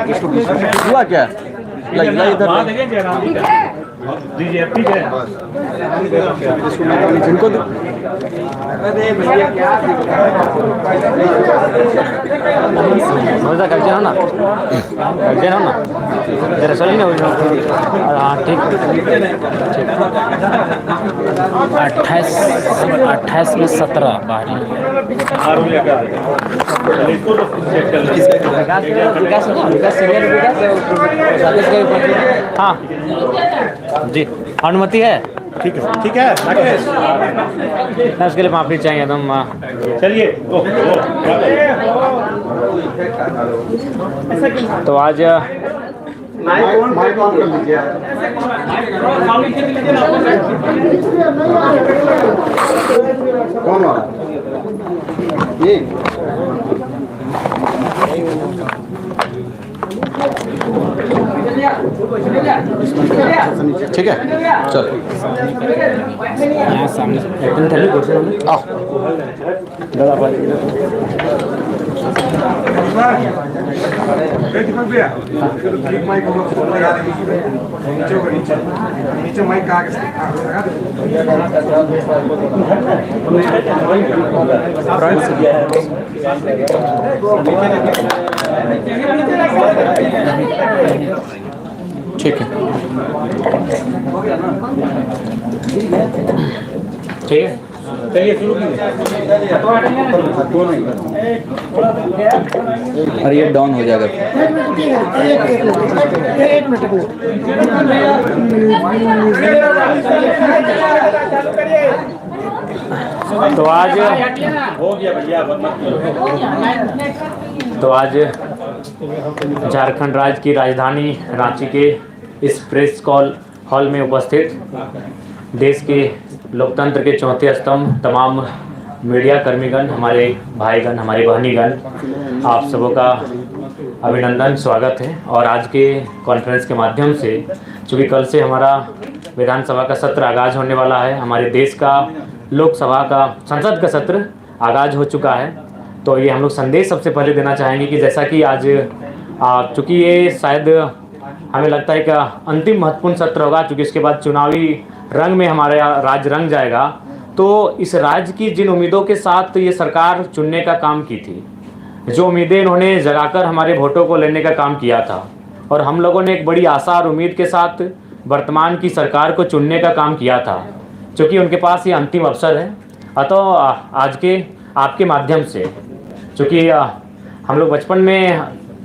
हुआ क्या लगना इधर जिनको हो ना जरा चलिए ना हाँ ठीक 28 में 17 बाहरी हाँ जी अनुमति है ठीक है राकेश उसके लिए माफी चाहिए एकदम चलिए तो आज कौन वाला ये ठीक है चल यहाँ सामने आओ नीचे माइक कागज ठीक है ठीक है चलिए शुरू कीजिए और ये डाउन हो जाएगा एक मिनट तो आज हो गया भैया तो आज झारखंड राज्य की राजधानी रांची के इस प्रेस कॉल हॉल में उपस्थित देश के लोकतंत्र के चौथे स्तंभ तमाम मीडिया कर्मीगण, हमारे भाईगण, हमारी बहनीगण, आप सबों का अभिनंदन, स्वागत है। और आज के कॉन्फ्रेंस के माध्यम से चूँकि कल से हमारा विधानसभा का सत्र आगाज़ होने वाला है, हमारे देश का लोकसभा का संसद का सत्र आगाज़ हो चुका है, तो ये हम लोग संदेश सबसे पहले देना चाहेंगे कि जैसा कि आज चूँकि ये शायद हमें लगता है कि अंतिम महत्वपूर्ण सत्र होगा, चूँकि इसके बाद चुनावी रंग में हमारा राज्य रंग जाएगा, तो इस राज्य की जिन उम्मीदों के साथ ये सरकार चुनने का काम की थी, जो उम्मीदें इन्होंने जगाकर हमारे वोटों को लेने का काम किया था, और हम लोगों ने एक बड़ी आशा और उम्मीद के साथ वर्तमान की सरकार को चुनने का काम किया था, क्योंकि उनके पास ये अंतिम अवसर है। अतः आज के आपके माध्यम से, चूँकि हम लोग बचपन में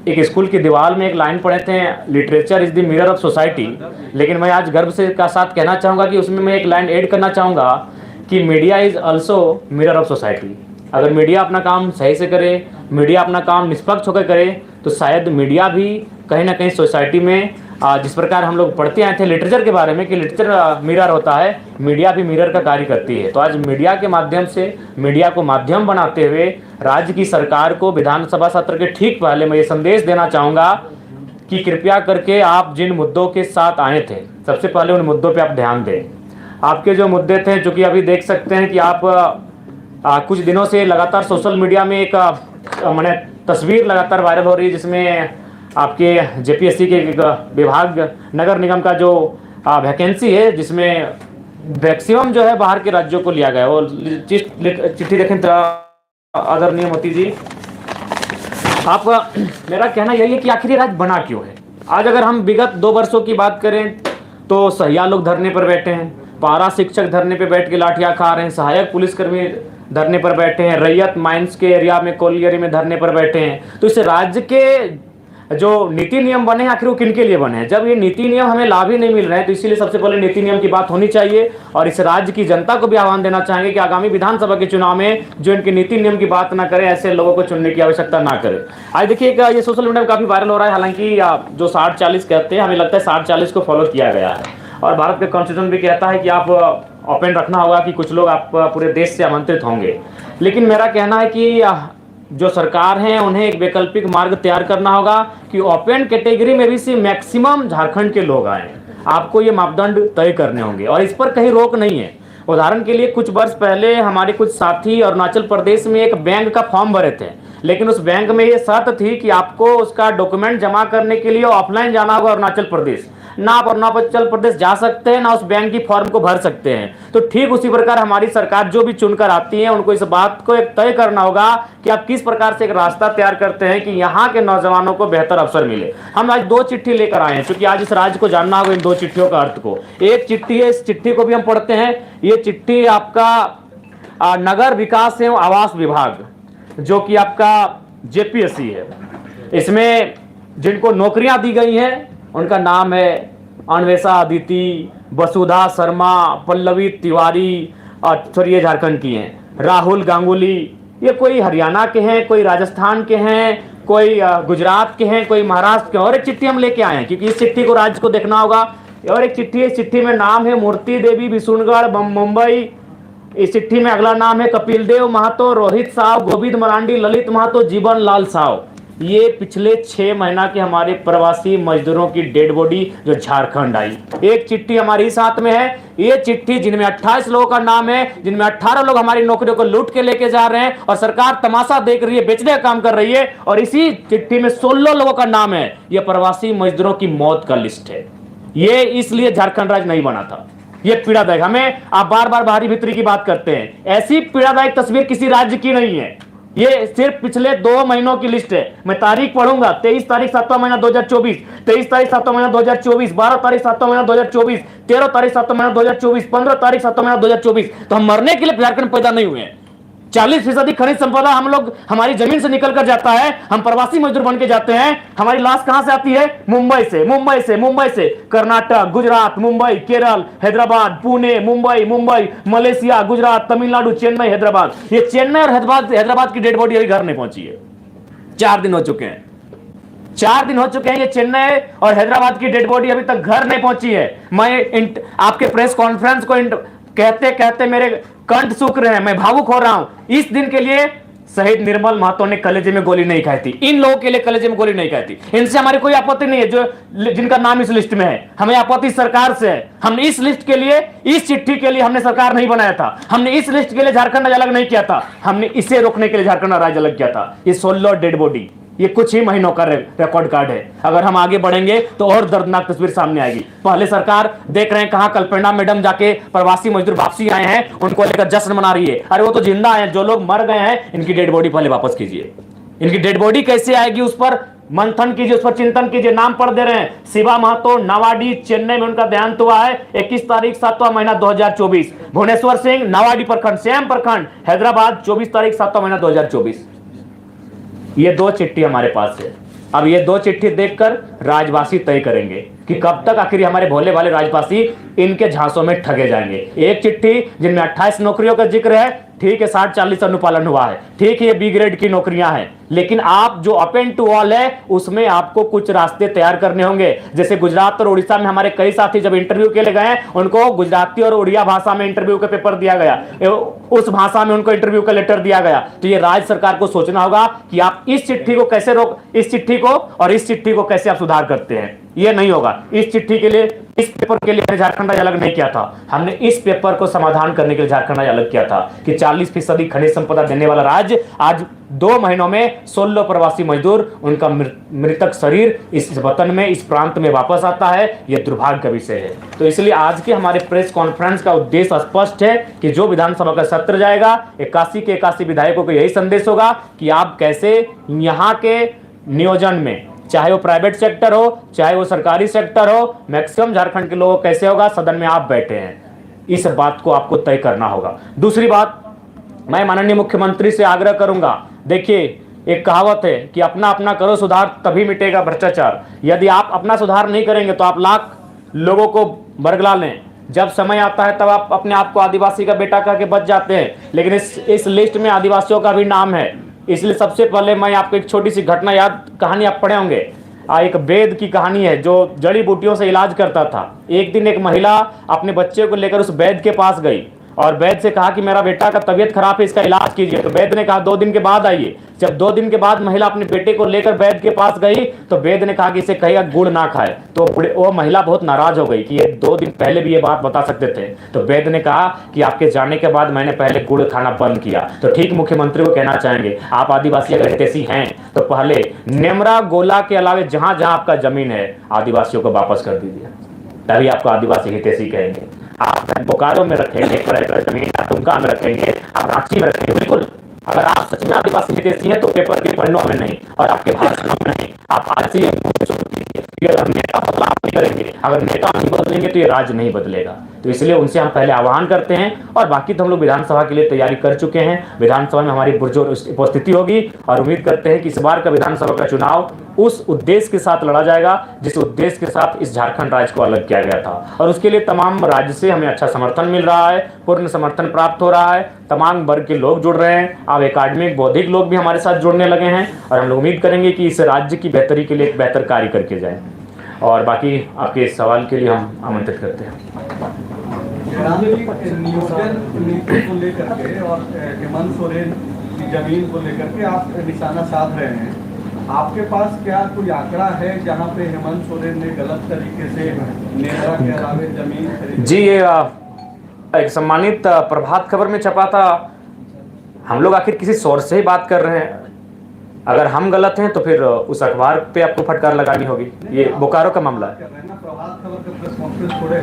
एक स्कूल की दीवार में एक लाइन पढ़े थे, literature is the mirror of society, लेकिन मैं आज गर्व से का साथ कहना चाहूँगा कि उसमें मैं एक लाइन ऐड करना चाहूँगा कि media is also mirror of society. अगर मीडिया अपना काम सही से करे, मीडिया अपना काम निष्पक्ष होकर करे, तो शायद मीडिया भी कहीं ना कहीं सोसाइटी में जिस प्रकार हम लोग पढ़ते आए थे लिटरेचर के बारे में कि लिटरेचर मिरर होता है, मीडिया भी मिरर का कार्य करती है। तो आज मीडिया के माध्यम से, मीडिया को माध्यम बनाते हुए राज्य की सरकार को विधानसभा सत्र के ठीक पहले मैं ये संदेश देना चाहूँगा कि कृपया करके आप जिन मुद्दों के साथ आए थे, सबसे पहले उन मुद्दों पर आप ध्यान दें। आपके जो मुद्दे थे, चूँकि अभी देख सकते हैं कि आप कुछ दिनों से लगातार सोशल मीडिया में एक मैंने तस्वीर लगातार वायरल हो रही है, जिसमें आपके जेपीएससी के विभाग नगर निगम का जो वैकेंसी है, जिसमें मैक्सिमम जो है बाहर के राज्यों को लिया गया। वो चिट्ठी देखें तो आदरणीय मोदी जी, आप मेरा कहना यही है कि आखिर ये राज्य बना क्यों है। आज अगर हम विगत 2 वर्षों की बात करें तो सहिया लोग धरने पर बैठे हैं, पारा शिक्षक धरने पर बैठ के लाठियाँ खा रहे हैं, सहायक पुलिसकर्मी धरने पर बैठे हैं, रैयत माइंस के एरिया में कोलियरी में धरने पर बैठे हैं। तो इस राज्य के जो नीति नियम बने हैं, आखिर वो किन के लिए बने हैं? जब ये नीति नियम हमें लाभ ही नहीं मिल रहे हैं, तो इसीलिए सबसे पहले नीति नियम की बात होनी चाहिए। और इस राज्य की जनता को भी आह्वान देना चाहेंगे कि आगामी विधानसभा के चुनाव में जो इनके नीति नियम की बात ना करें, ऐसे लोगों को चुनने की आवश्यकता ना करें। आज देखिए ये सोशल मीडिया में काफ़ी वायरल हो रहा है, हालांकि जो 60-40 कहते हैं, हमें लगता है 60-40 को फॉलो किया गया है। और भारत का कॉन्स्टिट्यूशन भी कहता है कि आप ओपन रखना होगा कि कुछ लोग आप पूरे देश से आमंत्रित होंगे। लेकिन मेरा कहना है कि जो सरकार है उन्हें एक वैकल्पिक मार्ग तैयार करना होगा कि ओपन कैटेगरी में भी से मैक्सिमम झारखंड के लोग आए। आपको ये मापदंड तय करने होंगे और इस पर कहीं रोक नहीं है। उदाहरण के लिए कुछ वर्ष पहले हमारे कुछ साथी अरुणाचल प्रदेश में एक बैंक का फॉर्म भरे थे, लेकिन उस बैंक में ये शर्त थी कि आपको उसका डॉक्यूमेंट जमा करने के लिए ऑफलाइन जाना होगा अरुणाचल प्रदेश। ना आप अरुणाचल प्रदेश जा सकते हैं, ना उस बैंक की फॉर्म को भर सकते हैं। तो ठीक उसी प्रकार हमारी सरकार जो भी चुनकर आती है, उनको इस बात को एक तय करना होगा कि आप किस प्रकार से एक रास्ता तैयार करते हैं कि यहाँ के नौजवानों को बेहतर अवसर मिले। हम आज 2 चिट्ठी लेकर आए हैं, क्योंकि आज इस राज्य को जानना होगा इन 2 चिट्ठियों का अर्थ को। एक चिट्ठी है, इस चिट्ठी को भी हम पढ़ते हैं। ये चिट्ठी आपका नगर विकास एवं आवास विभाग, जो कि आपका जेपीएससी है, इसमें जिनको नौकरियां दी गई हैं उनका नाम है अन्वेषा अदिति, वसुधा शर्मा, पल्लवी तिवारी, और ये झारखंड की हैं, राहुल गांगुली। ये कोई हरियाणा के हैं, कोई राजस्थान के हैं, कोई गुजरात के हैं, कोई महाराष्ट्र के हैं। और एक चिट्ठी हम लेके आए हैं, क्योंकि इस चिट्ठी को राज्य को देखना होगा। और एक चिट्ठी है, इस चिट्ठी में नाम है मूर्ति देवी बिशुनगढ़ मुंबई। इस चिट्ठी में अगला नाम है कपिल देव महतो, रोहित साव, गोविंद मरांडी, ललित महतो, जीवन लाल साव। ये पिछले 6 महीना के हमारे प्रवासी मजदूरों की डेड बॉडी जो झारखंड आई। एक चिट्ठी हमारी साथ में है। ये चिट्ठी जिनमें 28 लोगों का नाम है, जिनमें 18 लोग हमारी नौकरियों को लूट के लेके जा रहे हैं और सरकार तमाशा देख रही है, बेचने का काम कर रही है। और इसी चिट्ठी में 16 लोगों का नाम है। यह प्रवासी मजदूरों की मौत का लिस्ट है। ये इसलिए झारखंड राज्य नहीं बना था। ये पीड़ादायक, हमें आप बार बार बाहरी भीतरी की बात करते हैं, ऐसी पीड़ादायक तस्वीर किसी राज्य की नहीं है। ये सिर्फ पिछले 2 महीनों की लिस्ट है। मैं तारीख पढ़ूंगा, 23 तारीख 7वां महीना 2024, 23 तारीख 7वां महीना 2024, 12 तारीख 7वां महीना 2024, 13 तारीख 7वां महीना 2024, 15 तारीख 7वां महीना 2024। तो हम मरने के लिए झारखंड पैदा नहीं हुए हैं। 40% खनिज संपदा हम लोग, हमारी जमीन से निकल कर जाता है, हम प्रवासी मजदूर बन के जाते हैं। हमारी लाश कहां से आती है? मुंबई से, मुंबई से, मुंबई से। कर्नाटक, गुजरात, मुंबई, केरल, हैदराबाद, पुणे, मुंबई, मुंबई, मलेशिया, गुजरात, तमिलनाडु, चेन्नई, हैदराबाद। ये चेन्नई और हैदराबाद की डेड बॉडी अभी घर नहीं पहुंची है। 4 दिन हो चुके हैं, 4 दिन हो चुके हैं। ये चेन्नई और हैदराबाद की डेड बॉडी अभी तक घर नहीं पहुंची है। मैं आपके प्रेस कॉन्फ्रेंस को कहते कहते मेरे कंठ सूख रहे हैं, मैं भावुक हो रहा हूं। इस दिन के लिए शहीद निर्मल महतो ने कलेजे में गोली नहीं खाई थी। इन लोगों के लिए कलेजे में गोली नहीं खाई थी। इनसे हमारी कोई आपत्ति नहीं है, जो जिनका नाम इस लिस्ट में है। हमें आपत्ति सरकार से है। हमने इस लिस्ट के लिए, इस चिट्ठी के लिए हमने सरकार नहीं बनाया था। हमने इस लिस्ट के लिए झारखंड राज्य अलग नहीं किया था। हमने इसे रोकने के लिए झारखंड राज्य अलग किया था। ये 16 डेड बॉडी, ये कुछ ही महीनों का रिकॉर्ड कार्ड है। अगर हम आगे बढ़ेंगे तो और दर्दनाक तस्वीर सामने आएगी। पहले सरकार देख रहे हैं कहां कल्पना मैडम जाके प्रवासी मजदूर वापसी आए हैं, उनको लेकर जश्न मना रही है। अरे वो तो जिंदा हैं, जो लोग मर गए हैं इनकी डेड बॉडी पहले वापस कीजिए। इनकी डेड बॉडी कैसे आएगी उस पर मंथन कीजिए, उस पर चिंतन कीजिए। नाम पढ़ दे रहे हैं, शिवा महतो, नावाडी, चेन्नई में उनका देहांत हुआ है 21 तारीख 7वां महीना 2024। भुवनेश्वर सिंह, नावाडी प्रखंड, सेम प्रखंड, हैदराबाद, 24 तारीख 7वां महीना 2024। ये 2 चिट्ठी हमारे पास है। अब ये 2 चिट्ठी देखकर राजवासी तय करेंगे कि कब तक आखिर हमारे भोले वाले राजवासी इनके झांसों में ठगे जाएंगे। एक चिट्ठी जिनमें 28 नौकरियों का जिक्र है, ठीक है, 60-40 अनुपालन हुआ है, ठीक है, ये बी ग्रेड की नौकरियां हैं। लेकिन आप जो अपेन टू ऑल है उसमें आपको कुछ रास्ते तैयार करने होंगे। जैसे गुजरात और उड़ीसा में हमारे कई साथी जब इंटरव्यू के लिए गए, उनको गुजराती और उड़िया भाषा में इंटरव्यू का पेपर दिया गया, उस भाषा में उनको इंटरव्यू का लेटर दिया गया। तो ये राज्य सरकार को सोचना होगा कि आप इस चिट्ठी को कैसे इस चिट्ठी को और इस चिट्ठी को कैसे आप सुधार करते हैं। ये नहीं होगा। इस चिट्ठी के लिए, इस पेपर के लिए झारखंड राज्य अलग नहीं किया था। हमने इस पेपर को समाधान करने के लिए झारखंड राज्य अलग किया था कि 40% खनिज संपदा देने वाला राज्य आज 2 महीनों में 16 प्रवासी मजदूर, उनका मृतक शरीर इस वतन में, इस प्रांत में वापस आता है। यह दुर्भाग्य का विषय है। तो इसलिए आज के हमारे प्रेस कॉन्फ्रेंस का उद्देश्य स्पष्ट है कि जो विधानसभा का सत्र जाएगा, 81 के 81 विधायकों को यही संदेश होगा कि आप कैसे यहाँ के नियोजन में, चाहे वो प्राइवेट सेक्टर हो, चाहे वो सरकारी सेक्टर हो, मैक्सिमम झारखंड के लोग कैसे होगा, सदन में आप बैठे हैं, इस बात को आपको तय करना होगा। दूसरी बात, मैं माननीय मुख्यमंत्री से आग्रह करूंगा, देखिए एक कहावत है कि अपना अपना करो सुधार तभी मिटेगा भ्रष्टाचार। यदि आप अपना सुधार नहीं करेंगे तो आप लाख लोगों को बरगला लें, जब समय आता है तब आप अपने आप को आदिवासी का बेटा कह के बच जाते हैं। लेकिन इस लिस्ट में आदिवासियों का भी नाम है। इसलिए सबसे पहले मैं आपको एक छोटी सी घटना कहानी आप पढ़े होंगे। एक वेद की कहानी है जो जड़ी बूटियों से इलाज करता था। एक दिन एक महिला अपने बच्चे को लेकर उस वैद्य के पास गई और वैद्य से कहा कि मेरा बेटा का तबीयत खराब है, इसका इलाज कीजिए। तो वैद्य ने कहा 2 दिन के बाद आइए। जब 2 दिन के बाद महिला अपने बेटे को लेकर वैद्य के पास गई तो वैद्य ने कहा कि इसे कहिएगा गुड़ ना खाए। तो वो महिला बहुत नाराज हो गई कि ये 2 दिन पहले भी ये बात बता सकते थे। तो वैद्य ने कहा कि आपके जाने के बाद मैंने पहले गुड़ खाना बंद किया। तो ठीक मुख्यमंत्री को कहना चाहेंगे, आप आदिवासी अगर हितैषी हैं तो पहले नेमरा गोला के अलावे जहां जहां आपका जमीन है आदिवासियों को वापस कर दीजिए, तभी आपको आदिवासी हितैषी कहेंगे। आप बोकारो में रखेंगे 1 एकड़ जमीन, आप दुमका में रखेंगे, आप रांची में रखेंगे, बिल्कुल अगर आप सच में आदिवासी हितैषी हैं तो पेपर के पन्नों में नहीं और आपके भाषणों में नहीं। आप आज से अगर नेता बदलाव नहीं करेंगे, अगर नेता नहीं बदलेंगे तो ये राज्य नहीं बदलेगा। तो इसलिए उनसे हम पहले आह्वान करते हैं और बाकी तो हम लोग विधानसभा के लिए तैयारी कर चुके हैं। विधानसभा में हमारी पुरजोर उपस्थिति होगी और उम्मीद करते हैं कि इस बार का विधानसभा का चुनाव उस उद्देश्य के साथ लड़ा जाएगा जिस उद्देश्य के साथ इस झारखंड राज्य को अलग किया गया था। और उसके लिए तमाम राज्य से हमें अच्छा समर्थन मिल रहा है, पूर्ण समर्थन प्राप्त हो रहा है, तमाम वर्ग के लोग जुड़ रहे हैं। अब एकेडमिक बौद्धिक लोग भी हमारे साथ जुड़ने लगे हैं और हम लोग उम्मीद करेंगे कि इस राज्य की बेहतरी के लिए एक बेहतर कार्य करके जाए। और बाकी आपके सवाल के लिए हम आमंत्रित करते हैं। नियोजन नीति को लेकर के और हेमंत सोरेन की जमीन को लेकर के आप निशाना साध रहे हैं, आपके पास क्या कोई आंकड़ा है जहां पे हेमंत सोरेन ने गलत तरीके से नेमरा के अलावे जमीन खरीदी? जी, ये एक सम्मानित प्रभात खबर में छपा था। हम लोग आखिर किसी सोर्स से ही बात कर रहे हैं, अगर हम गलत हैं तो फिर उस अखबार पे आपको फटकार लगानी होगी। ये बोकारो का मामला है। प्रभात खबर का प्रेस कॉन्फ्रेंस छोड़े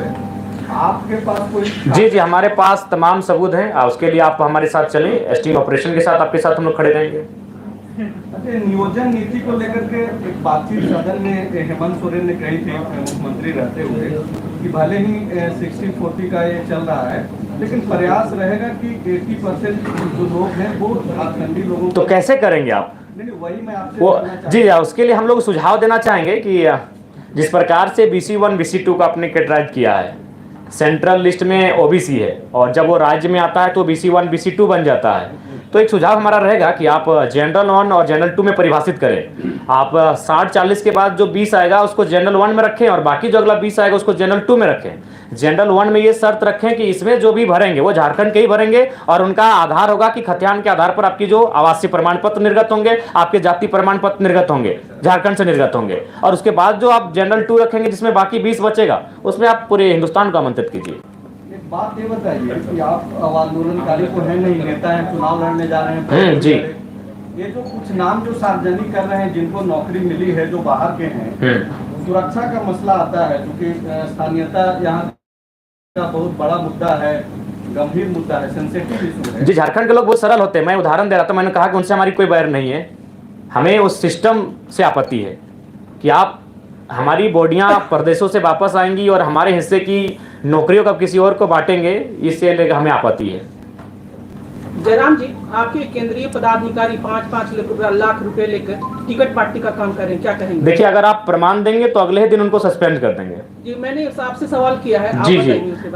आपके पास कोई? जी, हमारे पास तमाम सबूत हैं। उसके लिए आप हमारे साथ चलें, एसटीएम ऑपरेशन के साथ आपके साथ हम लोग खड़े रहेंगे। नियोजन नीति को लेकर के एक बातचीत सदन में हेमंत सोरेन ने कही थी मुख्यमंत्री रहते हुए कि भले ही 60-40 का ये चल रहा है लेकिन प्रयास रहेगा कि 80% जो लोग हैं वो झारखंडी लोगों। तो कैसे करेंगे आप? नहीं, वही मैं आपसे जी, उसके लिए हम लोग सुझाव देना चाहेंगे कि जिस प्रकार से BC1 BC2 का आपने कैटेगराइज किया है, सेंट्रल लिस्ट में OBC है और जब वो राज्य में आता है तो BC1 BC2 बन जाता है। तो एक सुझाव हमारा रहेगा कि आप जनरल 1 और जनरल 2 में परिभाषित करें। आप 60-40 के बाद जो 20 आएगा उसको जनरल 1 में रखें और बाकी जो अगला 20 आएगा उसको जनरल 2 में रखें। जनरल 1 में ये शर्त रखें कि इसमें जो भी भरेंगे वो झारखंड के ही भरेंगे और उनका आधार होगा कि खतियान के आधार पर आपकी जो आवासीय प्रमाण पत्र निर्गत होंगे, आपके जाति प्रमाण पत्र निर्गत होंगे, झारखंड से निर्गत होंगे। और उसके बाद जो आप जनरल 2 रखेंगे जिसमें बाकी 20 बचेगा उसमें आप पूरे हिंदुस्तान को आमंत्रित कीजिए। बात ये बताइए कि आप आंदोलनकारी को है नहीं, नेता हैं, चुनाव लड़ने जा रहे हैं। जी, ये जो कुछ नाम जो सार्वजनिक कर रहे हैं जिनको नौकरी मिली है जो बाहर के हैं, सुरक्षा का मसला आता है क्योंकि स्थानीयता यहाँ का बहुत बड़ा मुद्दा है, गंभीर मुद्दा है, सेंसिटिव इशू है। जी, झारखंड के लोग बहुत सरल होते हैं। मैं उदाहरण दे रहा था, मैंने कहा कि उनसे हमारी कोई बैर नहीं है, हमें उस सिस्टम से आपत्ति है कि आप हमारी बॉडियां प्रदेशों से वापस आएंगी और हमारे हिस्से की नौकरियों का किसी और को बांटेंगे, इससे हमें आपत्ति है। जयराम जी, आपके केंद्रीय पदाधिकारी 5-5 लाख रुपए लेकर टिकट पार्टी का काम करें, क्या कहेंगे? देखिए, अगर आप प्रमाण देंगे तो अगले ही दिन उनको सस्पेंड कर देंगे। जी, मैंने आपसे सवाल किया है। जी,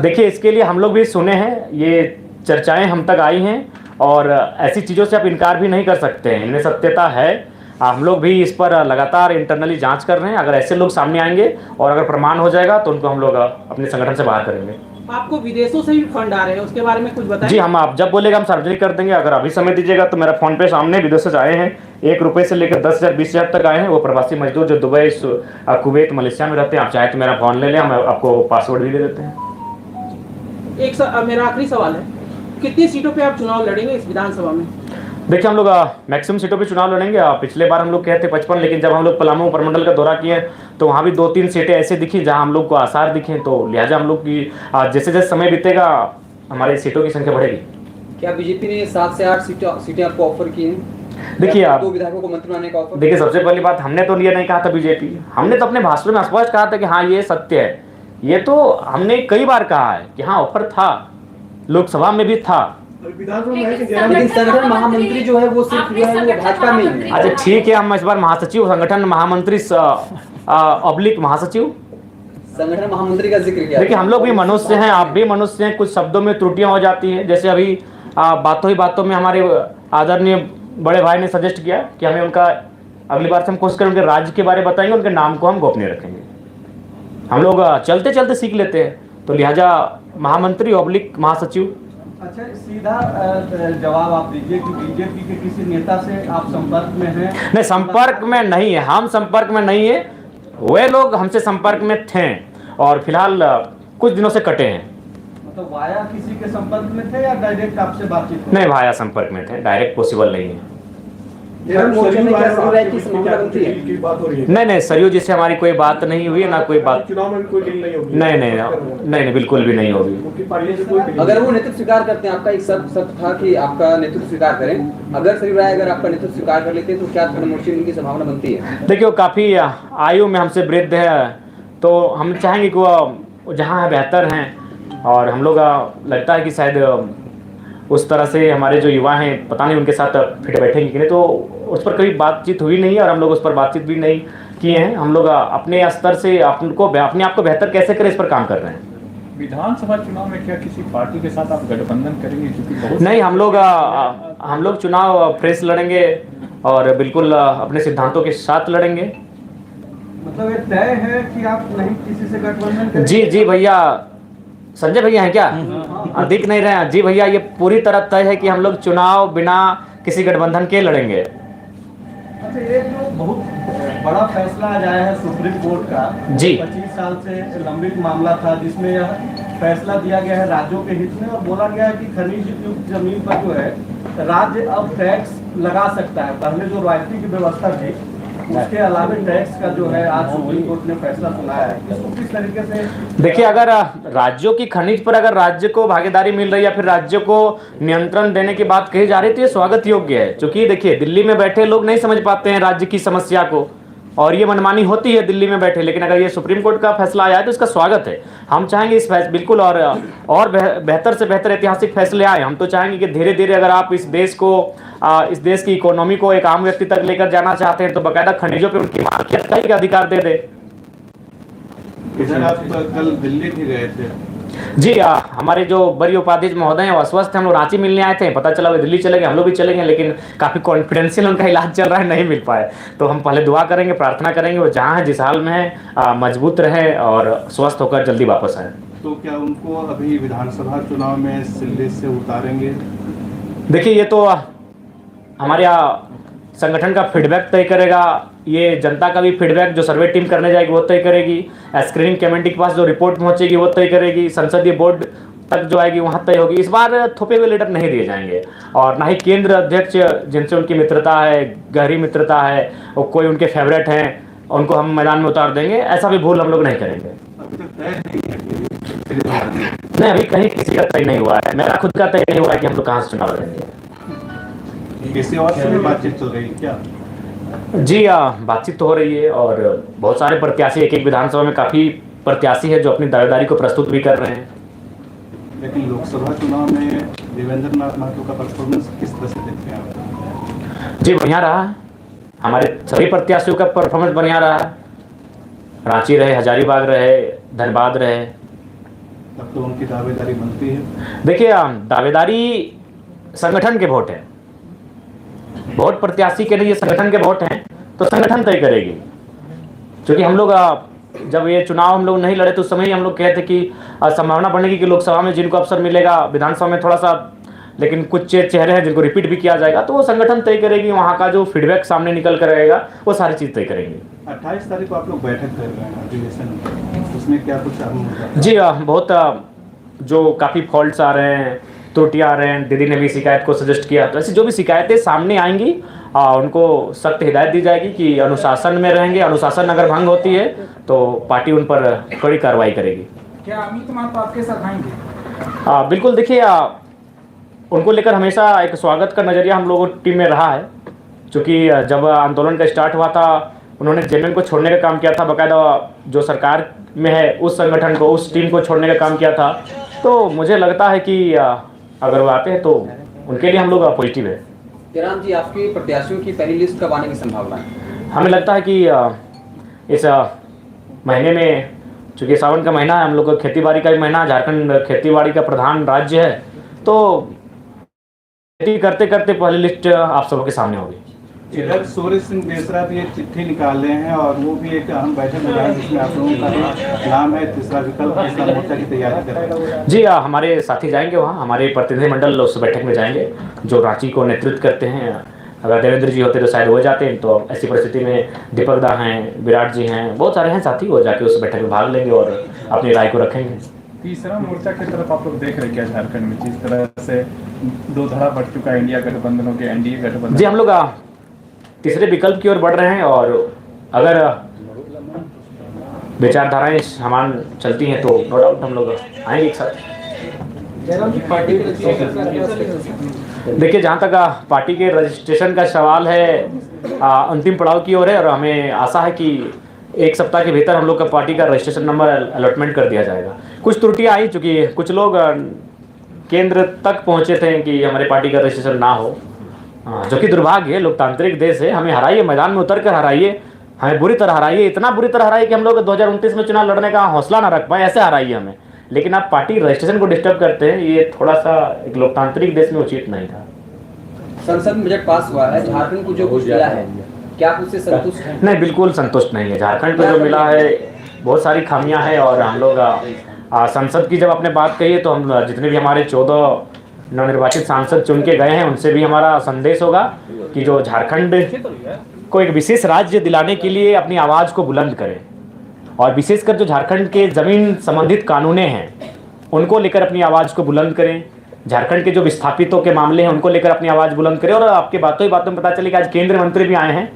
देखिए, इसके लिए हम लोग भी सुने हैं, ये चर्चाएं हम तक आई हैं और ऐसी चीज़ों से आप इनकार भी नहीं कर सकते हैं, इनमें सत्यता है। हम लोग भी इस पर लगातार इंटरनली जांच कर रहे हैं। अगर ऐसे लोग सामने आएंगे और अगर प्रमाण हो जाएगा तो उनको हम लोग अपने संगठन से बाहर करेंगे। आपको विदेशों से भी फंड आ रहे हैं, उसके बारे में कुछ बताएं? जी, हम आप जब बोलेगा हम सार्वजनिक कर देंगे। अगर अभी समय दीजिएगा तो मेरा फोन पे सामने विदेशों से आए हैं, 1 रुपये से लेकर 10,000 20,000 तक आए हैं। वो प्रवासी मजदूर जो दुबई, कुवैत, मलेशिया में रहते हैं। आप चाहे तो मेरा फोन ले लें, हम आपको पासवर्ड भी दे देते हैं। मेरा आखिरी सवाल है, कितनी सीटों पे आप चुनाव लड़ेंगे इस विधानसभा में? देखिए, हम लोग मैक्सिमम सीटों पे चुनाव लड़ेंगे। पिछले बार हम लोग कहे थे 55, लेकिन जब हम लोग पलामू प्रमंडल का दौरा किए तो वहाँ भी 2-3 सीटें ऐसे दिखी जहाँ हम लोग को आसार दिखे। तो लिहाजा हम लोग की जैसे जैसे समय बीतेगा हमारे सीटों की संख्या बढ़ेगी। क्या बीजेपी ने 7 से 8 सीटें आपको ऑफर की हैं? देखिए, आप 2 विधायकों को मंत्री बनाने का ऑफर? देखिए, सबसे पहली बात, हमने तो ये नहीं कहा था बीजेपी, हमने तो अपने भाषण में स्पष्ट कहा था कि हाँ ये सत्य है। ये तो हमने कई बार कहा है कि हाँ ऑफर था, लोकसभा में भी था। लेकिन संगठन महामंत्री जो है वो सिर्फ जो है वो भाजपा में ही है। अच्छा, ठीक है, हम इस बार महासचिव, संगठन महामंत्री ऑब्लिक महासचिव, संगठन महामंत्री का जिक्र किया। देखिए, हम लोग भी मनुष्य हैं, आप भी मनुष्य हैं, कुछ शब्दों में त्रुटियां हो जाती हैं। जैसे अभी बातों ही बातों में हमारे आदरणीय बड़े भाई ने सजेस्ट किया कि हमें उनका अगली बार से हम कोशिश करें उनके राज्य के बारे में बताएंगे, उनके नाम को हम गोपनीय रखेंगे। हम लोग चलते चलते सीख लेते हैं, तो लिहाजा महामंत्री ऑब्लिक महासचिव अच्छा, सीधा जवाब आप दीजिए कि बीजेपी के किसी नेता से आप संपर्क में हैं? नहीं, संपर्क में नहीं है, हम संपर्क में नहीं है। वे लोग हमसे संपर्क में थे और फिलहाल कुछ दिनों से कटे हैं। मतलब वाया किसी के संपर्क में थे या डायरेक्ट आपसे बातचीत हुई? नहीं, भाया संपर्क में थे, डायरेक्ट पॉसिबल नहीं है। हर मोर्चे में क्या सरयू राय की संभावना बनती है? की बात हो रही है। नहीं, सरयू जी से हमारी कोई बात नहीं हुई है, ना कोई बात। चुनाव में भी कोई डील नहीं होगी। नहीं, बिल्कुल भी नहीं होगी। उनकी पार्टी से कोई डील अगर वो नेतृत्व स्वीकार करते हैं, आपका एक शर्त था कि आपका नेतृत्व स्वीकार करें, अगर सरयू राय अगर आपका नेतृत्व स्वीकार कर लेते हैं तो क्या थर्ड मोर्चे में उनकी संभावना बनती है? देखिए, वो काफ़ी आयु में हमसे वृद्ध है, तो हम चाहेंगे कि वो जहाँ है बेहतर हैं, और हम लोग लगता है कि शायद उस तरह से हमारे जो युवा हैं, पता नहीं उनके साथ फिट बैठेंगे कि नहीं, तो उस पर कभी बातचीत हुई नहीं है और हम लोग उस पर बातचीत भी नहीं किए हैं। हम लोग अपने स्तर से अपने आप को बेहतर कैसे करें, इस पर काम कर रहे हैं। विधानसभा चुनाव में क्या किसी पार्टी के साथ आप गठबंधन करेंगे? क्योंकि बहुत नहीं, हम लोग चुनाव फ्रेश लड़ेंगे और बिल्कुल अपने सिद्धांतों के साथ लड़ेंगे। मतलब ये तय है कि आप नहीं किसी से गठबंधन करेंगे? जी भैया, संजय भैया हैं क्या? दिख नहीं रहे हैं। जी भैया, ये पूरी तरह तय है कि हम लोग चुनाव बिना किसी गठबंधन के लड़ेंगे। अच्छा, ये जो बहुत बड़ा फैसला आज आया है सुप्रीम कोर्ट का, जी। 25 साल से लंबित मामला था, जिसमें यह फैसला दिया गया है राज्यों के हित में और बोला गया है कि खनिज युक्त जमीन पर जो है राज्य अब टैक्स लगा सकता है। पहले जो रॉयल्टी की व्यवस्था थी, उसके अलावा टैक्स का जो है आज सुप्रीम कोर्ट ने फैसला सुनाया है। इसको किस तरीके से देखिए, अगर राज्यों की खनिज पर अगर राज्य को भागीदारी मिल रही है या फिर राज्य को नियंत्रण देने की बात कही जा रही है, तो ये स्वागत योग्य है। क्योंकि देखिए, दिल्ली में बैठे लोग नहीं समझ पाते हैं राज्य की समस्या को, और ये मनमानी होती है दिल्ली में बैठे। लेकिन अगर ये सुप्रीम कोर्ट का फैसला आया है तो इसका स्वागत है। हम चाहेंगे इस बिल्कुल और बेहतर से बेहतर ऐतिहासिक फैसले आए। हम तो चाहेंगे कि धीरे धीरे अगर आप इस देश की इकोनॉमी को एक आम व्यक्ति तक लेकर जाना चाहते हैं, तो बाकायदा खनिजों पर उनकी मालिकियत का ही अधिकार दे दे। इधर आप कल दिल्ली भी गए थे? जी, हमारे जो बड़ी उपाध्यक्ष महोदय हैं वो अस्वस्थ हैं, हम लोग रांची मिलने आए थे। पता चला वो दिल्ली चले गए, हम लोग भी चले गए, लेकिन काफ़ी कॉन्फिडेंशियल उनका इलाज चल रहा है, नहीं मिल पाए। तो हम पहले दुआ करेंगे, प्रार्थना करेंगे वो जहाँ है, जिस हाल में है, मजबूत रहे और स्वस्थ होकर जल्दी वापस आए। तो क्या उनको अभी विधानसभा चुनाव में सिल्ले से उतारेंगे? देखिए, ये तो हमारे संगठन का फीडबैक तय करेगा, ये जनता का भी फीडबैक जो सर्वे टीम करने जाएगी वो तय करेगी, स्क्रीनिंग कमेटी के पास जो रिपोर्ट पहुंचेगी वो तय करेगी, संसदीय बोर्ड तक जो आएगी वहाँ तय होगी। इस बार थोपे हुए लीडर नहीं दिए जाएंगे, और ना ही केंद्र अध्यक्ष जिनसे उनकी मित्रता है, गहरी मित्रता है, और कोई उनके फेवरेट हैं, उनको हम मैदान में उतार देंगे। ऐसा भी भूल हम लोग नहीं करेंगे। नहीं, अभी कहीं किसी का तय नहीं हुआ है, मेरा खुद का तय नहीं हुआ है कि हम लोग कहाँ से चुनाव लड़ेंगे। किसी और से भी बातचीत चल रही है क्या? जी, बातचीत तो हो रही है, और बहुत सारे प्रत्याशी, एक विधानसभा में काफ़ी प्रत्याशी है जो अपनी दावेदारी को प्रस्तुत भी कर रहे हैं। लेकिन लोकसभा चुनाव में देवेंद्र नाथ महतो का परफॉर्मेंस किस तरह से देखते हैं आप? जी, बढ़िया रहा है, हमारे सभी प्रत्याशियों का परफॉर्मेंस बढ़िया रहा है। रांची रहे, हजारीबाग रहे, धनबाद रहे। तब तो उनकी दावेदारी बनती है। देखिए, दावेदारी संगठन के वोट है, वोट प्रत्याशी के नहीं, ये संगठन के वोट हैं, तो संगठन तय करेगी। क्योंकि हम लोग जब ये चुनाव हम लोग नहीं लड़े तो उस समय ही हम लोग कहते कि संभावना बढ़ेगी कि लोकसभा में जिनको अवसर मिलेगा, विधानसभा में थोड़ा सा, लेकिन कुछ चेहरे हैं जिनको रिपीट भी किया जाएगा, तो वो संगठन तय करेगी। वहाँ का जो फीडबैक सामने निकल कर रहेगा वो सारी चीज़ तय करेंगी। 28 तारीख को आप लोग बैठक कर रहे हैं अधिवेशन में, उसमें क्या कुछ अहम होगा? जी, बहुत जो काफ़ी फॉल्ट्स आ रहे हैं, त्रुटियाँ आ रहे हैं, दीदी ने भी शिकायत को सजेस्ट किया, तो ऐसी जो भी शिकायतें सामने आएंगी उनको सख्त हिदायत दी जाएगी कि अनुशासन में रहेंगे। अनुशासन अगर भंग होती है तो पार्टी उन पर कड़ी कार्रवाई करेगी। क्या अमित महतो आपके साथ आएंगे? बिल्कुल, देखिए, उनको लेकर हमेशा एक स्वागत का नज़रिया हम लोगों की टीम में रहा है। क्योंकि जब आंदोलन का स्टार्ट हुआ था, उन्होंने जेएमएम को छोड़ने का काम किया था, बाकायदा जो सरकार में है उस संगठन को, उस टीम को छोड़ने का काम किया था। तो मुझे लगता है कि अगर वो आते हैं तो उनके लिए हम लोग पॉजिटिव है। जयराम जी, आपकी प्रत्याशियों की पहली लिस्ट कब आने की संभावना है? हमें लगता है कि इस महीने में, चूँकि सावन का महीना है, हम लोग का खेती-बाड़ी का भी महीना, झारखंड खेती-बाड़ी का प्रधान राज्य है, तो खेती करते करते पहली लिस्ट आप सबके सामने होगी। इधर सूर्य सिंह देसरा भी एक चिट्ठी निकाले हैं और वो भी एक अहम बैठक में जाए जिसमें आप लोगों का भी नाम है, तीसरा विकल्प तीसरा मोर्चा की तैयारी कर रहे हैं। जी हमारे साथी जाएंगे वहाँ, हमारे प्रतिनिधिमंडल उस बैठक में जाएंगे जो रांची को नेतृत्व करते हैं। अगर देवेंद्र जी होते तो शायद हो जाते हैं, तो ऐसी परिस्थिति में दीपक दा हैं, विराट जी हैं, बहुत सारे हैं साथी, वो जाके उस बैठक में भाग लेंगे और अपनी राय को रखेंगे। तीसरा मोर्चा की तरफ आप लोग देख रहे क्या झारखंड में, जिस तरह से दो धड़ा बढ़ चुका है इंडिया गठबंधनों के, एनडीए गठबंधन? जी हम लोग तीसरे विकल्प की ओर बढ़ रहे हैं और अगर विचारधाराएं समान चलती हैं तो नो डाउट हम लोग आएंगे एक साथ। देखिए जहाँ तक पार्टी के रजिस्ट्रेशन का सवाल है, अंतिम पड़ाव की ओर है और हमें आशा है कि एक सप्ताह के भीतर हम लोग का पार्टी का रजिस्ट्रेशन नंबर अलॉटमेंट कर दिया जाएगा। कुछ त्रुटियां आई, चूँकि कुछ लोग केंद्र तक पहुँचे थे कि हमारे पार्टी का रजिस्ट्रेशन ना हो, जो कि दुर्भाग्य है। लोकतांत्रिक देश है, हमें हराइए, मैदान में उतर कर हराइए, हमें बुरी तरह हराइए, इतना बुरी तरह हराइए कि हम लोग 2029 में चुनाव लड़ने का हौसला ना रख पाए, ऐसे हराइए हमें। लेकिन आप पार्टी रजिस्ट्रेशन को डिस्टर्ब करते हैं, ये थोड़ा सा एक लोकतांत्रिक देश में उचित नहीं था। संसद में बजट पास हुआ है, झारखंड को जो कुछ मिला है क्या आप उससे संतुष्ट हैं? नहीं, बिल्कुल संतुष्ट नहीं है। झारखंड को जो मिला है बहुत सारी खामियां हैं और हम लोग संसद की जब आपने बात कही है तो हम जितने भी हमारे 14 नवनिर्वाचित सांसद चुन के गए हैं उनसे भी हमारा संदेश होगा कि जो झारखंड को एक विशेष राज्य दिलाने के लिए अपनी आवाज़ को बुलंद करें और विशेषकर जो झारखंड के ज़मीन संबंधित कानूनें हैं उनको लेकर अपनी आवाज़ को बुलंद करें। झारखंड के जो विस्थापितों के मामले हैं उनको लेकर अपनी आवाज़ बुलंद करें। और आपके बातों ही बातों में पता चले कि आज केंद्रीय मंत्री भी आए हैं,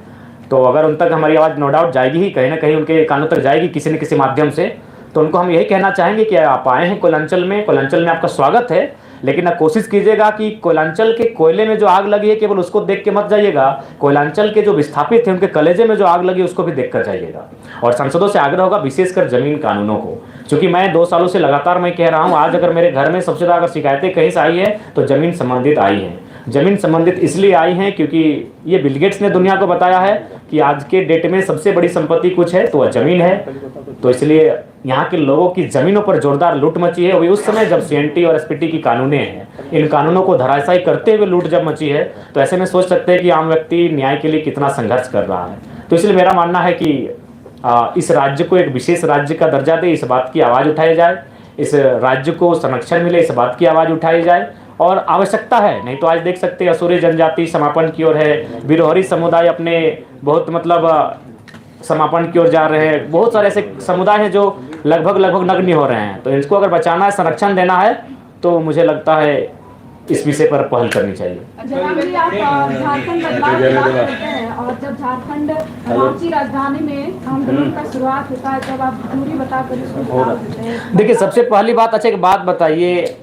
तो अगर उन तक हमारी आवाज़ नो डाउट जाएगी ही, कहीं ना कहीं उनके कानों तक जाएगी किसी न किसी माध्यम से। तो उनको हम यही कहना चाहेंगे कि आप आए हैं कोयलांचल में आपका स्वागत है, लेकिन आप कोशिश कीजिएगा कि कोयलांचल के कोयले में जो आग लगी है केवल उसको देख के मत जाइएगा, कोयलांचल के जो विस्थापित हैं उनके कलेजे में जो आग लगी उसको भी देख कर जाइएगा। और सांसदों से आग्रह होगा विशेषकर जमीन कानूनों को, क्योंकि मैं 2 सालों से लगातार मैं कह रहा हूँ, आज अगर मेरे घर में सबसे ज़्यादा अगर शिकायतें कहीं से आई है तो ज़मीन संबंधित आई हैं। ज़मीन संबंधित इसलिए आई हैं क्योंकि ये बिल गेट्स ने दुनिया को बताया है कि आज के डेट में सबसे बड़ी संपत्ति कुछ है तो वह ज़मीन है। तो इसलिए यहाँ के लोगों की ज़मीनों पर जोरदार लूट मची है। वही उस समय जब सीएनटी और एसपीटी की कानूनें हैं, इन कानूनों को धराशायी करते हुए लूट जब मची है, तो ऐसे में सोच सकते हैं कि आम व्यक्ति न्याय के लिए कितना संघर्ष कर रहा है। तो इसलिए मेरा मानना है कि इस राज्य को एक विशेष राज्य का दर्जा दे, इस बात की आवाज़ उठाई जाए, इस राज्य को संरक्षण मिले, इस बात की आवाज़ उठाई जाए। और आवश्यकता है, नहीं तो आज देख सकते हैं असुरी जनजाति समापन की ओर है, बिरोहरी समुदाय अपने बहुत समापन की ओर जा रहे हैं, बहुत सारे ऐसे समुदाय हैं जो लगभग नग्न हो रहे हैं। तो इसको अगर बचाना है, संरक्षण देना है, तो मुझे लगता है इस विषय पर पहल करनी चाहिए। जनाब जी, आप झारखंड बदलाव की बात करते हैं और जब झारखंड रांची राजधानी में आंदोलन का शुरुआत होता है, जब आप दूरी बताकर इसको देते हैं। देखिए, सबसे पहली बात, अच्छा एक बात बताइए,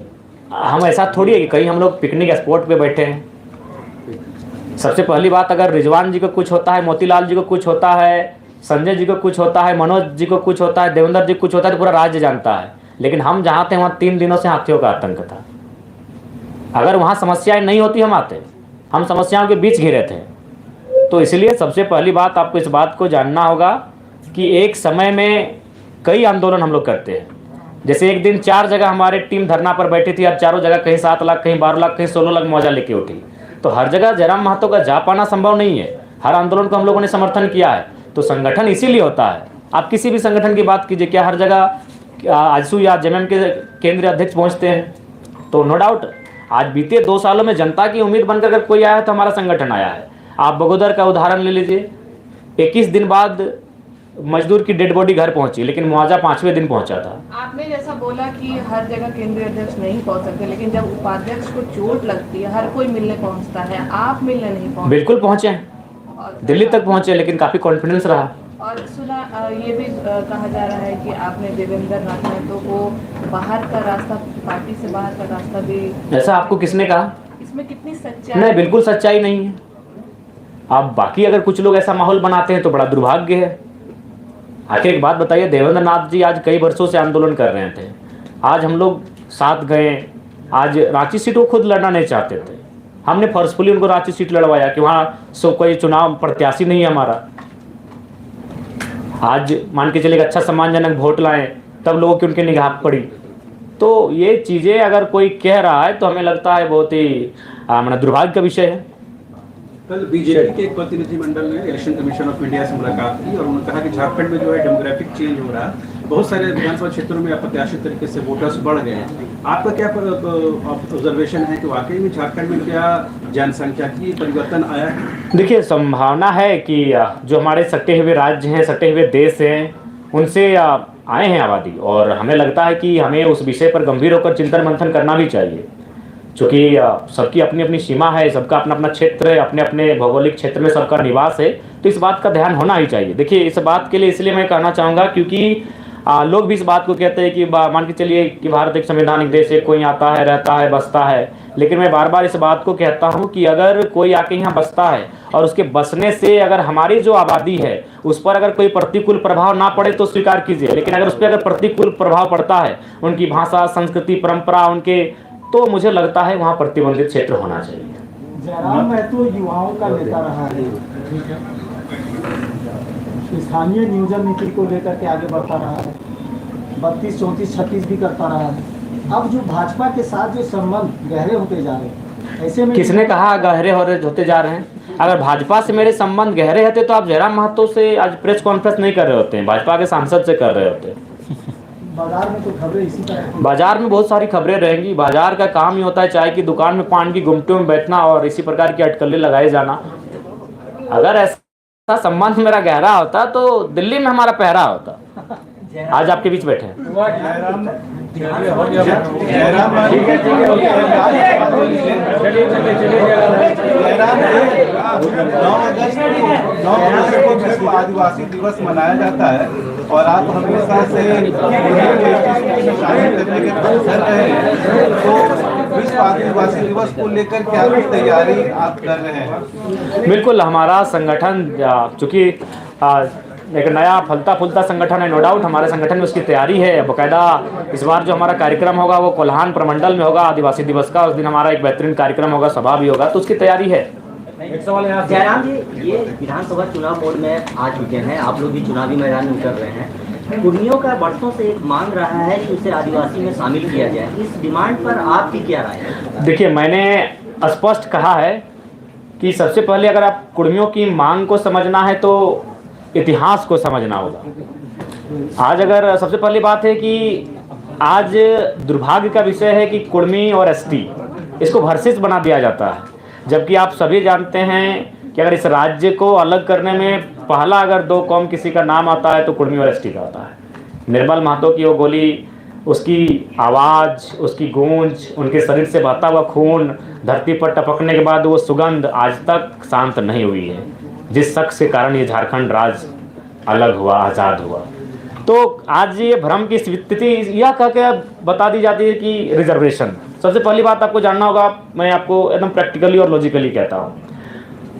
हम ऐसा थोड़ी है कि कहीं हम लोग पिकनिक स्पॉट पे बैठे हैं। सबसे पहली बात, अगर रिजवान जी को कुछ होता है, मोतीलाल जी को कुछ होता है, संजय जी को कुछ होता है, मनोज जी को कुछ होता है, देवेंद्र जी को कुछ होता है, तो पूरा राज्य जानता है। लेकिन हम जहाँ थे वहाँ 3 दिनों से हाथियों का आतंक था। अगर वहाँ समस्याएं नहीं होती हम आते, हम समस्याओं के बीच घिरे थे। तो इसलिए सबसे पहली बात आपको इस बात को जानना होगा कि एक समय में कई आंदोलन हम लोग करते हैं। जैसे एक दिन 4 जगह हमारी टीम धरना पर बैठी थी और चारों जगह कहीं 7 लाख, कहीं 12 लाख, कहीं 16 लाख मौजा लेके उठी। तो हर जगह जयराम महतो का जा पाना संभव नहीं है। हर आंदोलन को हम लोगों ने समर्थन किया है। तो संगठन इसीलिए होता है। आप किसी भी संगठन की बात कीजिए, क्या हर जगह आजसू या जेएमएम के केंद्रीय अध्यक्ष पहुंचते हैं? तो नो डाउट आज बीते 2 सालों में जनता की उम्मीद बनकर अगर कोई आया है तो हमारा संगठन आया है। आप बगोदर का उदाहरण ले लीजिए, 21 दिन बाद मजदूर की डेड बॉडी घर पहुंची, लेकिन मुआवजा 5वें दिन पहुंचा था। आपने जैसा बोला कि हर जगह केंद्रीय अध्यक्ष नहीं पहुंच सकते, लेकिन जब उपाध्यक्ष को चोट लगती है हर कोई मिलने पहुंचता है, आप मिलने नहीं पहुंचे? बिल्कुल पहुंचे, दिल्ली तक पहुंचे, लेकिन काफी कॉन्फिडेंस रहा। और सुना ये भी कहा जा रहा है कि आपने देवेंद्र नाथ महतो को बाहर का रास्ता, पार्टी से बाहर का रास्ता भी। ऐसा आपको किसने कहा? इसमें कितनी सच्चाई? नहीं, बिल्कुल सच्चाई नहीं है। आप बाकी अगर कुछ लोग ऐसा माहौल बनाते हैं तो बड़ा दुर्भाग्य है। आखिर एक बात बताइए, देवेंद्र नाथ जी आज कई वर्षों से आंदोलन कर रहे थे, आज हम लोग साथ गए। आज रांची सीट वो खुद लड़ना नहीं चाहते थे, हमने फोर्सफुली उनको रांची सीट लड़वाया कि वहाँ कोई चुनाव प्रत्याशी नहीं है हमारा। आज मान के चलिए अच्छा सम्मानजनक वोट लाएं, तब लोगों की उनकी निगाह पड़ी। तो ये चीज़ें अगर कोई कह रहा है तो हमें लगता है बहुत ही दुर्भाग्य का विषय है। कल बीजेपी के एक प्रतिनिधिमंडल ने इलेक्शन कमीशन ऑफ इंडिया से मुलाकात की और उन्होंने कहा कि झारखंड में जो है डेमोग्राफिक चेंज हो रहा है, बहुत सारे विधानसभा क्षेत्रों में अप्रत्याशित तरीके से वोटर्स बढ़ गए हैं। आपका क्या ऑब्जर्वेशन है कि वाकई में झारखंड में क्या जनसंख्या की परिवर्तन आया है? देखिए, संभावना है कि जो हमारे सटे हुए राज्य हैं, सटे हुए देश हैं, उनसे आए हैं आबादी, और हमें लगता है कि हमें उस विषय पर गंभीर होकर चिंतन मंथन करना भी चाहिए, क्योंकि सबकी अपनी अपनी सीमा है, सबका अपना अपना क्षेत्र है, अपने अपने भौगोलिक क्षेत्र में सबका निवास है, तो इस बात का ध्यान होना ही चाहिए। देखिए, इस बात के लिए इसलिए मैं कहना चाहूँगा क्योंकि लोग भी इस बात को कहते हैं कि मान के चलिए कि भारत एक संवैधानिक देश है, कोई आता है, रहता है, बसता है, लेकिन मैं बार बार इस बात को कहता हूं कि अगर कोई आके यहाँ बसता है और उसके बसने से अगर हमारी जो आबादी है उस पर अगर कोई प्रतिकूल प्रभाव ना पड़े तो स्वीकार कीजिए, लेकिन अगर उस पर अगर प्रतिकूल प्रभाव पड़ता है, उनकी भाषा, संस्कृति, परंपरा, उनके, तो मुझे लगता है वहाँ प्रतिबंधित क्षेत्र होना चाहिए। जयराम महतो युवाओं का नेता रहा है, स्थानीय नियोजन नीति को लेकर के आगे बढ़ता रहा है, 32, 34, 36 भी करता रहा है। अब जो भाजपा के साथ जो संबंध गहरे होते जा रहे हैं, ऐसे में किसने कहा गहरे होते जा रहे हैं? अगर भाजपा से मेरे संबंध गहरे होते तो आप जयराम महतो से आज प्रेस कॉन्फ्रेंस नहीं कर रहे होते हैं, भाजपा के सांसद से कर रहे होते। बाजार में तो खबरें इसी तरह, बाजार में बहुत सारी खबरें रहेंगी। बाजार का काम ही होता है चाय की दुकान में पान की गुमटियों में बैठना और इसी प्रकार की अटकलें लगाए जाना। अगर ऐसा संबंध मेरा गहरा होता तो दिल्ली में हमारा पहरा होता, आज आपके बीच बैठे हैं। आदिवासी दिवस मनाया जाता है और आप हमेशा से शामिल करने के कर रहे हैं, तो विश्व आदिवासी दिवस को लेकर क्या तैयारी आप कर रहे हैं? बिल्कुल, हमारा संगठन चूँकि एक नया फलता फूलता संगठन है, नो डाउट हमारे संगठन में उसकी तैयारी है। बाकायदा इस बार जो हमारा कार्यक्रम होगा वो कोल्हान प्रमंडल में होगा आदिवासी दिवस का, उस दिन हमारा एक बेहतरीन कार्यक्रम होगा, सभा भी होगा, तो उसकी तैयारी है। जयराम जी, ये विधानसभा चुनाव मोड में आ चुके हैं, आप लोग भी चुनावी मैदान में उतर रहे हैं। कुर्मियों का वर्षों से एक मांग रहा है कि उसे आदिवासी में शामिल किया जाए, इस डिमांड पर आपकी क्या राय है? देखिए, मैंने स्पष्ट कहा है कि सबसे पहले अगर आप कुर्मियों की मांग को समझना है तो इतिहास को समझना होगा। आज अगर सबसे पहली बात है कि आज दुर्भाग्य का विषय है कि कुर्मी और एसटी इसको वर्सेस बना दिया जाता है, जबकि आप सभी जानते हैं कि अगर इस राज्य को अलग करने में पहला अगर दो कौम किसी का नाम आता है तो कुर्मी और एसटी का आता है। निर्मल महतो की वो गोली, उसकी आवाज़, उसकी गूंज, उनके शरीर से बहता हुआ खून, धरती पर टपकने के बाद वो सुगंध आज तक शांत नहीं हुई है, जिस शख्स के कारण ये झारखंड राज्य अलग हुआ, आज़ाद हुआ। तो आज ये भ्रम की स्थिति यह कह के बता दी जाती है कि रिजर्वेशन। सबसे पहली बात आपको जानना होगा, मैं आपको एकदम प्रैक्टिकली और लॉजिकली कहता हूँ,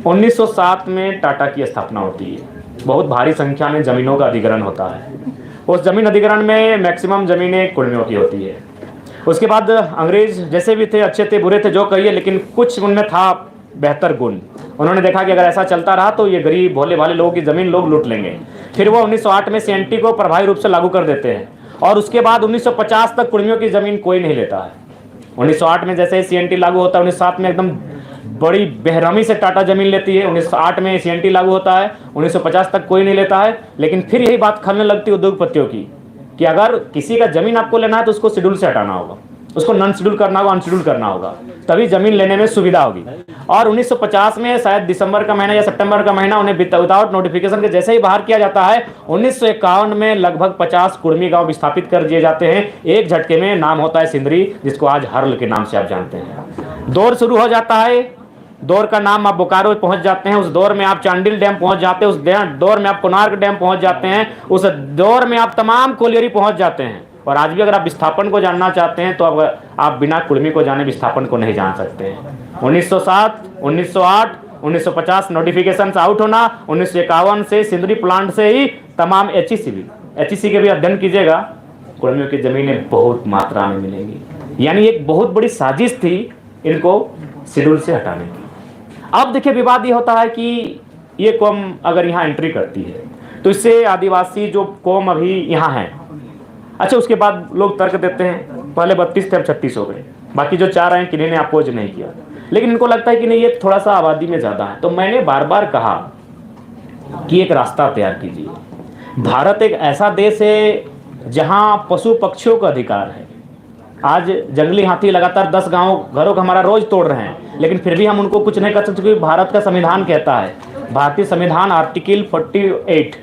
1907 में टाटा की स्थापना होती है, बहुत भारी संख्या में ज़मीनों का अधिग्रहण होता है। उस जमीन अधिग्रहण में मैक्सिमम ज़मीनें कुर्मियों की होती है। उसके बाद अंग्रेज जैसे भी थे, अच्छे थे, बुरे थे, जो कहिए, लेकिन कुछ उनमें था बेहतर गुण। उन्होंने देखा कि अगर ऐसा चलता रहा तो ये गरीब भोले भाले लोगों की ज़मीन लोग लूट लेंगे। फिर वो 1908 में सीएनटी को प्रभावी रूप से लागू कर देते हैं और उसके बाद 1950 तक कुर्मियों की ज़मीन कोई नहीं लेता है। 1908 में जैसे ही सीएनटी लागू होता है, 1907 में एकदम बड़ी बेरहमी से टाटा ज़मीन लेती है, 1908 में सीएनटी लागू होता है, 1950 तक कोई नहीं लेता है। लेकिन फिर यही बात खलने लगती है उद्योगपतियों की कि अगर किसी का ज़मीन आपको लेना है तो उसको शेड्यूल से हटाना होगा, उसको नॉन शेड्यूल करना होगा, अनशेड्यूल करना होगा, तभी ज़मीन लेने में सुविधा होगी। और 1950 में शायद दिसंबर का महीना या सितंबर का महीना उन्हें विदाउट नोटिफिकेशन के जैसे ही बाहर किया जाता है, 1951 में लगभग 50 कुर्मी गांव विस्थापित कर दिए जाते हैं एक झटके में। नाम होता है सिंदरी, जिसको आज हर्ल के नाम से आप जानते हैं। दौर शुरू हो जाता है, दौर का नाम आप बोकारो पहुंच जाते हैं, उस दौर में आप चांडिल डैम पहुंच जाते हैं, उस दौर में आप कोणार्क डैम पहुंच जाते हैं, उस दौर में आप तमाम कोलियरी पहुंच जाते हैं। और आज भी अगर आप विस्थापन को जानना चाहते हैं तो आप बिना कुर्मी को जाने विस्थापन को नहीं जान सकते हैं। 1907, 1908, 1950 नोटिफिकेशन आउट होना, 1951 से सिंदरी प्लांट से ही तमाम एचईसी के भी अध्ययन कीजिएगा, कुर्मियों की ज़मीनें बहुत मात्रा में मिलेंगी। यानी एक बहुत बड़ी साजिश थी इनको शेड्यूल से हटाने की। अब देखिए, विवाद ये होता है कि ये कौम अगर यहाँ एंट्री करती है तो इससे आदिवासी जो कौम अभी यहाँ है, अच्छा उसके बाद लोग तर्क देते हैं पहले 32 थे अब 36 हो गए, बाकी जो 4 हैं किन्हीं ने अपोज नहीं किया। लेकिन इनको लगता है कि नहीं ये थोड़ा सा आबादी में ज़्यादा है। तो मैंने बार बार कहा कि एक रास्ता तैयार कीजिए। भारत एक ऐसा देश है जहाँ पशु पक्षियों का अधिकार है। आज जंगली हाथी लगातार 10 घरों का हमारा रोज तोड़ रहे हैं, लेकिन फिर भी हम उनको कुछ नहीं कर सकते, क्योंकि भारत का संविधान कहता है, भारतीय संविधान आर्टिकल 48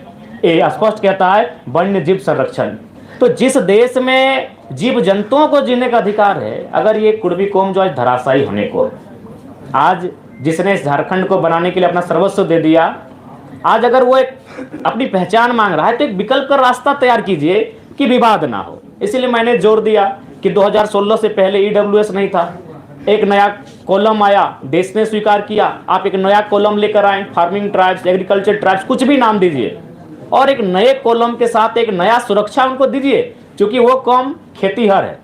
स्पष्ट कहता है वन्य जीव संरक्षण। तो जिस देश में जीव जंतुओं को जीने का अधिकार है, अगर ये कुर्मी कौम जो आज धराशायी होने को, आज जिसने इस झारखंड को बनाने के लिए अपना सर्वस्व दे दिया, आज अगर वो एक अपनी पहचान मांग रहा है तो एक विकल्प का रास्ता तैयार कीजिए कि विवाद ना हो। इसीलिए मैंने जोर दिया कि 2016 से पहले ईडब्ल्यूएस नहीं था, एक नया कॉलम आया, देश ने स्वीकार किया, आप एक नया कॉलम लेकर आए, फार्मिंग ट्राइब्स, एग्रीकल्चर ट्राइब्स, कुछ भी नाम दीजिए, और एक नए कॉलम के साथ एक नया सुरक्षा उनको दीजिए, क्योंकि वो कौम खेतीहर है।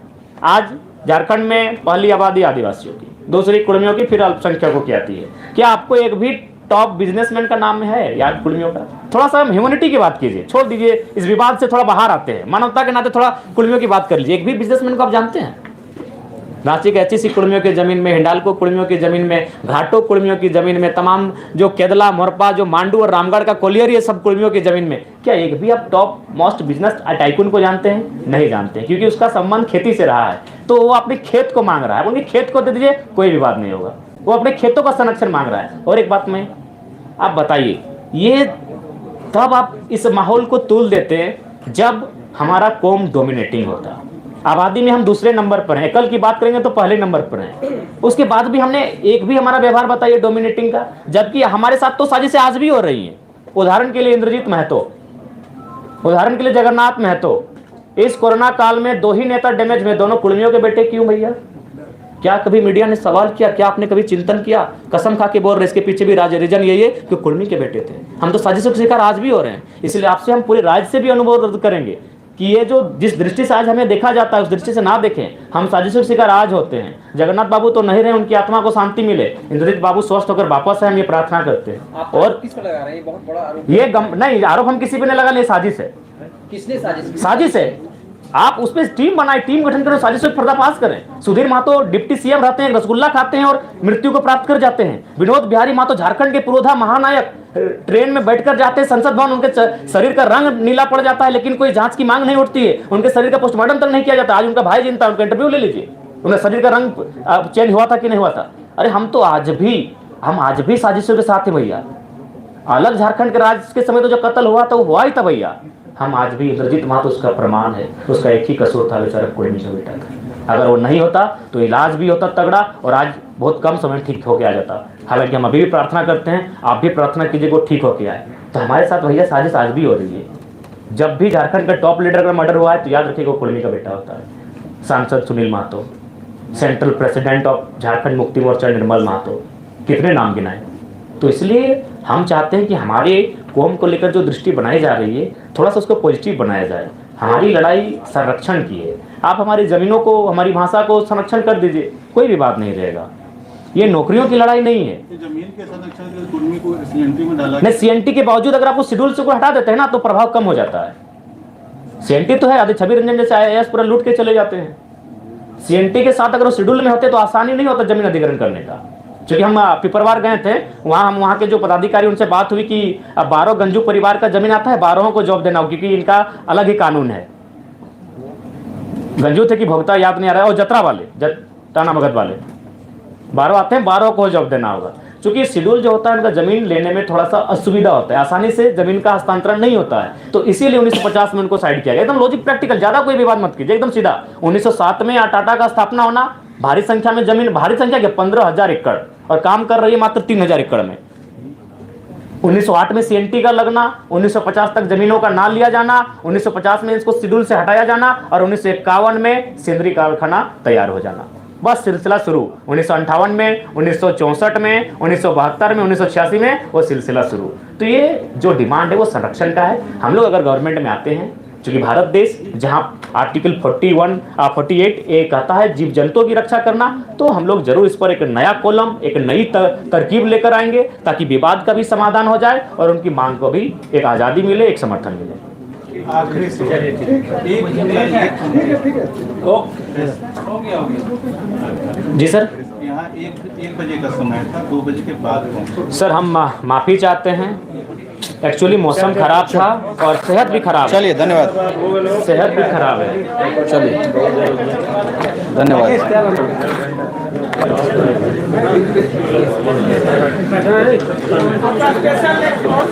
आज झारखंड में पहली आबादी आदिवासियों की, दूसरी कुर्मियों की, फिर अल्पसंख्यकों की आती है। क्या आपको एक भी टॉप बिजनेसमैन का नाम है यार कुर्मियों का? थोड़ा सा ह्यूमैनिटी की बात कीजिए, छोड़ दीजिए इस विवाद से, थोड़ा बाहर आते हैं, मानवता के नाते थोड़ा कुर्मियों की बात कर लीजिए। एक भी बिजनेसमैन को आप जानते हैं? रांची के एचईसी कुर्मियों की जमीन में, हिंडाल्को कुर्मियों की जमीन में, घाटो कुर्मियों की जमीन में, तमाम जो केदला, मोरपा, जो मांडू और रामगढ़ का कोलियर, ये सब कुर्मियों की जमीन में, क्या एक भी आप टॉप मोस्ट बिजनेस टाइकून को जानते हैं? नहीं जानते, क्योंकि उसका संबंध खेती से रहा है। तो वो अपने खेत को मांग रहा है, उनके खेत को दे दीजिए, कोई विवाद नहीं होगा। वो अपने खेतों का संरक्षण मांग रहा है। और एक बात में आप बताइए, ये तब आप इस माहौल को तूल देते हैं जब हमारा कौम डोमिनेटिंग होता। आबादी में हम दूसरे नंबर पर हैं, एकल की बात करेंगे तो पहले नंबर पर हैं। उसके बाद भी हमने एक भी हमारा व्यवहार बताइए डोमिनेटिंग का, जबकि हमारे साथ तो साजिशें आज भी हो रही हैं। उदाहरण के लिए इंद्रजीत महतो, उदाहरण के लिए जगन्नाथ महतो, इस कोरोना काल में 2 ही नेता डैमेज में, दोनों कुर्मियों के बेटे। क्यों भैया? क्या कभी मीडिया ने सवाल किया? क्या आपने कभी चिंतन किया? कसम खा के बोल रहे, इसके पीछे भी रीजन यही है कि कुर्मी के बेटे थे। हम तो साजिशों के शिकार आज भी हो रहे हैं। इसलिए आपसे हम पूरे राज्य से भी अनुरोध करेंगे कि ये जो जिस दृष्टि से आज हमें देखा जाता है, उस दृष्टि से ना देखें। हम साजिशों के शिकार आज होते हैं। जगन्नाथ बाबू तो नहीं रहे, उनकी आत्मा को शांति मिले, इंद्रजीत बाबू स्वस्थ होकर वापस आए, हम ये प्रार्थना करते हैं। और किस पर लगा रहे हैं? बहुत बड़ा आरोप। ये नहीं, आरोप हम किसी पे नहीं लगा, नहीं, साजिश है। किसने साजिश? साजिश है। आप उस पर टीम बनाए, टीम गठन करें, साजिश पर पर्दाफाश करें। सुधीर महतो डिप्टी सीएम रहते हैं, रसगुल्ला खाते हैं और मृत्यु को प्राप्त कर जाते हैं। विनोद बिहारी महतो झारखंड के पुरोधा महानायक, ट्रेन में बैठकर जाते हैं संसद भवन, उनके शरीर का रंग नीला पड़ जाता है, लेकिन कोई जांच की मांग नहीं उठती है, उनके शरीर का पोस्टमार्टम तक नहीं किया जाता। आज उनका भाई जिंदा, उनका इंटरव्यू ले लीजिए, उनका शरीर का रंग चेंज हुआ था कि नहीं हुआ था। अरे हम तो आज भी साजिशों के साथ हैं भैया। अलग झारखंड के राज्य के समय तो जो कत्ल हुआ था वो हुआ ही था भैया। हम आज भी, इंद्रजीत महतो उसका प्रमाण है, उसका एक ही कसूर था, बेचारा कुर्मी का बेटा था। अगर वो नहीं होता तो इलाज भी होता तगड़ा, और आज बहुत कम समय ठीक होके आ जाता। हालांकि हम अभी भी प्रार्थना करते हैं, आप भी प्रार्थना कीजिए वो ठीक होके आए। तो हमारे साथ भैया साजिश आज भी हो रही है। जब भी झारखंड का टॉप लीडर का मर्डर हुआ है तो याद रखिए वो कुर्मी का बेटा होता है। सांसद Sunil Mahato, central president of Jharkhand Mukti Morcha निर्मल महतो, कितने नाम गिनाए। तो इसलिए हम चाहते हैं कि हमारे कौम को लेकर जो दृष्टि बनाई जा रही है, थोड़ा सा उसको पॉजिटिव बनाया जाए। हमारी लड़ाई संरक्षण की है। आप हमारी ज़मीनों को, हमारी भाषा को संरक्षण कर दीजिए, कोई भी बात नहीं रहेगा। ये नौकरियों की लड़ाई नहीं है। जमीन के संरक्षण के कुर्मी को सीएनटी में डाला नहीं, सीएनटी के बावजूद अगर आप उस शेड्यूल से को हटा देते हैं ना तो प्रभाव कम हो जाता है। सीएनटी तो है, आदि छवि रंजन जैसे IAS पूरा लूट के चले जाते हैं। सीएनटी के साथ अगर वो शेड्यूल में होते तो आसानी नहीं होता जमीन अधिग्रहण करने का। क्योंकि हम पिपरवार गए थे, वहाँ के जो पदाधिकारी, उनसे बात हुई कि अब 12 गंजू परिवार का जमीन आता है, 12 को जॉब देना हो, क्योंकि इनका अलग ही कानून है। गंजू थे कि भोगता याद नहीं आ रहा है, और जतरा वाले, टाना भगत वाले 12 आते हैं, 12 को जॉब देना होगा। क्योंकि शेड्यूल जो होता है उनका जमीन लेने में थोड़ा सा असुविधा होता है, आसानी से जमीन का हस्तांतरण नहीं होता है। तो इसीलिए 1950 में उनको साइड किया गया। एकदम लॉजिक प्रैक्टिकल, ज्यादा कोई विवाद मत कीजिए, एकदम सीधा। 1907 में टाटा का स्थापना होना, भारी संख्या में जमीन, भारी संख्या के 15,000 एकड़, और काम कर रही है मात्र 3,000 एकड़ में। 1908 में सीएनटी का लगना, 1950 तक जमीनों का ना लिया जाना, 1950 में इसको शेड्यूल से हटाया जाना, और 1951 में सेंद्रीय कारखाना तैयार हो जाना। बस सिलसिला शुरू। 1958 में, 1964 में, 1972 में, 1986 में वो सिलसिला शुरू। तो ये जो डिमांड है वो संरक्षण का है। हम लोग अगर गवर्नमेंट में आते हैं, क्योंकि भारत देश जहां आर्टिकल 48 ए कहता है जीव जंतुओं की रक्षा करना, तो हम लोग जरूर इस पर एक नया कॉलम, एक नई तरकीब लेकर आएंगे, ताकि विवाद का भी समाधान हो जाए और उनकी मांग को भी एक आज़ादी मिले, एक समर्थन मिले। आखिरी से चलिए ठीक जी सर। यहाँ 1 बजे का समय था, 2 बजे के बाद पहुँचे। सर हम माफ़ी चाहते हैं, एक्चुअली मौसम खराब था और सेहत भी खराब है। चलिए धन्यवाद। सेहत भी खराब है। चलिए धन्यवाद।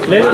ले लो